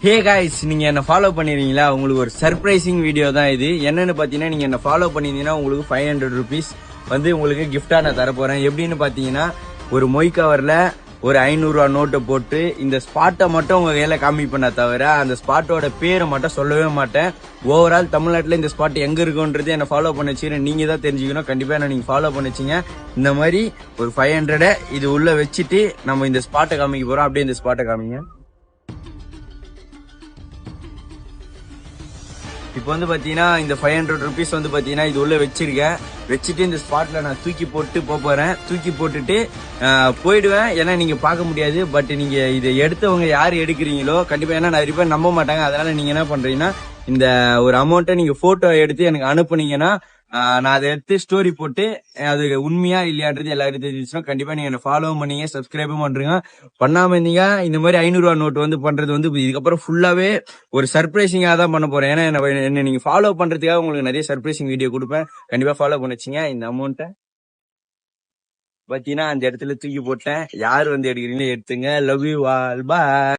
Hey guys, நீங்க என்ன follow பண்ணிருக்கீங்களா? உங்களுக்கு ஒரு சர்ப்ரைசிங் வீடியோ தான் இது. என்னன்னு பாத்தீங்கன்னா, நீங்க என்ன ஃபாலோ பண்ணிருந்தீங்கன்னா உங்களுக்கு 500 ருபீஸ் வந்து உங்களுக்கு கிஃப்டா நான் தரப்போறேன். எப்படின்னு பாத்தீங்கன்னா, ஒரு மொய் கவர்ல ஒரு 500 ரூபா நோட்டை போட்டு இந்த ஸ்பாட்டை மட்டும் உங்க கையில காமிப்பேன் தவிர அந்த ஸ்பாட்டோட பேரை மட்டும் சொல்லவே மாட்டேன். ஓவரால் தமிழ்நாட்டுல இந்த ஸ்பாட் எங்க இருக்குன்றது என்ன ஃபாலோ பண்ண வச்சுக்கிறேன். நீங்க தான் தெரிஞ்சுக்கணும். கண்டிப்பா என்ன நீங்க ஃபாலோ பண்ண வச்சீங்க. இந்த மாதிரி ஒரு 500 இது உள்ள வச்சுட்டு நம்ம இந்த ஸ்பாட்டை காமிக்க போறோம். அப்படியே இந்த ஸ்பாட்டை காமிங்க. இப்போ வந்து பாத்தீங்கன்னா இந்த 500 ருபீஸ் வந்து பாத்தீங்கன்னா இது உள்ள வச்சுட்டு இந்த ஸ்பாட்ல நான் தூக்கி போட்டு போறேன். தூக்கி போட்டுட்டு போயிடுவேன். ஏன்னா நீங்க பார்க்க முடியாது. பட் நீங்க இதை எடுத்தவங்க யாரு எடுக்கிறீங்களோ கண்டிப்பா, ஏன்னா நிறைய பேர் நம்ப மாட்டாங்க. அதனால நீங்க என்ன பண்றீங்கன்னா, இந்த ஒரு அமௌண்ட்டை நீங்க போட்டோ எடுத்து எனக்கு அனுப்புனீங்கன்னா நான் அதை எடுத்து ஸ்டோரி போட்டு அது உண்மையா இல்லையான்றது எல்லாரும் தெரிஞ்சுச்சுன்னா கண்டிப்பா நீங்க என்ன ஃபாலோ பண்ணீங்க, சப்ஸ்கிரைபும் பண்றீங்க. பண்ணாம இருந்தீங்க இந்த மாதிரி 500 ரூபா நோட் வந்து பண்றது வந்து இதுக்கப்புறம் ஃபுல்லாவே ஒரு சர்ப்ரைசிங்கா தான் பண்ண போறேன். ஏன்னா என்ன நீங்க ஃபாலோ பண்றதுக்காக உங்களுக்கு நிறைய சர்ப்ரைசிங் வீடியோ கொடுப்பேன். கண்டிப்பா ஃபாலோ பண்ணிச்சிங்க. இந்த அமௌண்ட்டை பாத்தீங்கன்னா அந்த இடத்துல தூக்கி போட்டேன். யார் வந்து எடுக்கிறீங்களோ எடுத்துங்க. Love you all, bye.